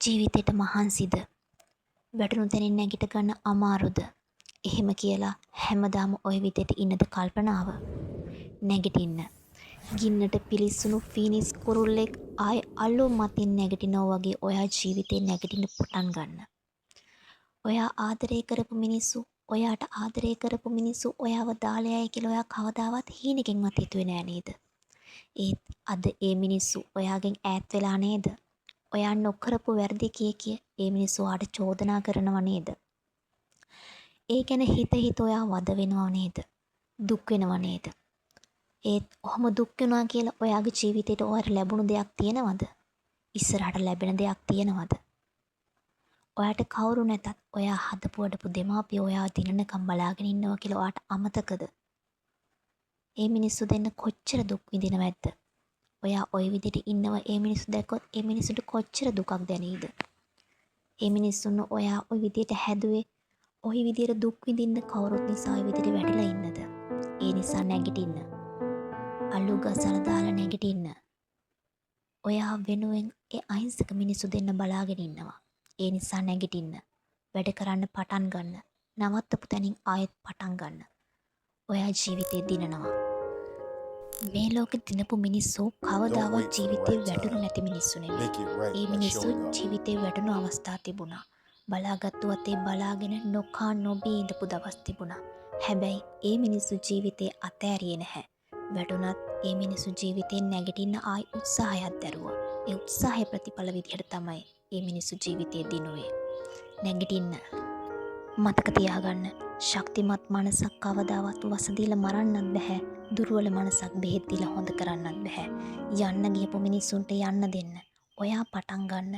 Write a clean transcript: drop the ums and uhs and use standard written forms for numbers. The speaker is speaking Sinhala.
ජීවිතේට මහන්සිද? වැටුණු තැනින් නැගිට ගන්න අමාරුද? එහෙම කියලා හැමදාම ওই විදිහට ඉන්නද කල්පනාව? නැගිටින්න. ගින්නට පිලිස්සුණු ෆීනික්ස් කුරුල්ලෙක් ආය අල්ලුම් මතින් නැගිටිනවා වගේ ඔයා ජීවිතේ නැගිටින්න පටන් ගන්න. ඔයා ආදරය කරපු මිනිස්සු, ඔයාට ආදරය කරපු මිනිස්සු ඔයාව දාලා යයි කියලා ඔයා කවදාවත් හීනකින්වත් හිතුවේ නෑ නේද? ඒත් අද ඒ මිනිස්සු ඔයාගෙන් ඈත් වෙලා නේද? ඔයා නොකරපු වැරදි කිය ඒ මිනිස්සු ඔයාට චෝදනා කරනව නේද? ඒ ගැන හිත ඔයා වද වෙනව නේද? දුක් වෙනව නේද? ඒත් ඔහොම දුක් වෙනවා කියලා ඔයාගේ ජීවිතේට ඔයාට ලැබුණු දෙයක් තියෙනවද? ඉස්සරහට ලැබෙන දෙයක් තියෙනවද? ඔයාට කවුරු නැතත් ඔයා හදපු වඩපු දෙමාපියෝ ඔයාව දිනනකම් බලාගෙන ඉන්නවා කියලා ඔයාට අමතකද? ඒ මිනිස්සු දෙන්න කොච්චර දුක් විඳිනවද? ඔයා ওই විදිහට ඉන්නවා ඒ මිනිස්සු දැක්කොත් ඒ මිනිස්සුන්ට කොච්චර දුකක් දැනෙයිද? ඒ මිනිස්සුන් ඔයා ওই විදිහට හැදුවේ ওই විදිහට දුක් විඳින්න කවුරුත් නිසා ওই විදිහට වැටිලා ඉන්නද? ඒ නිසා නැගිටින්න. අලු ගසලා දාලා නැගිටින්න. ඔයා වෙනුවෙන් ඒ අහිංසක මිනිස්සු දෙන්න බලාගෙන ඉන්නවා. ඒ නිසා නැගිටින්න. වැඩ කරන්න පටන් ගන්න. නවත්තපු තැනින් ආයෙත් පටන් ගන්න. ඔයා ජීවිතේ දිනනවා. මේ ලෝකෙ දිනපු මිනිස්සු කවදාවත් ජීවිතේ වැටුණු නැති මිනිස්සු නෙමෙයි. ඒ මිනිස්සු ජීවිතේ වැටුණු අවස්ථා තිබුණා. බලාගත්තු අතේ බලාගෙන නොකා නොබී ඉඳපු දවස් තිබුණා. හැබැයි ඒ මිනිස්සු ජීවිතේ අතෑරියේ නැහැ. වැටුණත් ඒ මිනිස්සු ජීවිතේ නැගිටින්න ආයි උත්සාහයක් දැරුවා. ඒ උත්සාහයේ ප්‍රතිඵල විදිහට තමයි ඒ මිනිස්සු ජීවිතේ දිනුවේ. නැගිටින්න. මතක තියාගන්න. ශක්තිමත් මනසක් කවදාවත් වස දීලා මරන්නත් බෑ. දුර්වල මනසක් බෙහෙත් දීලා හොඳ කරන්නත් බෑ. යන්න ගියපු මිනිස්සුන්ට යන්න දෙන්න. ඔයා පටන් ගන්න.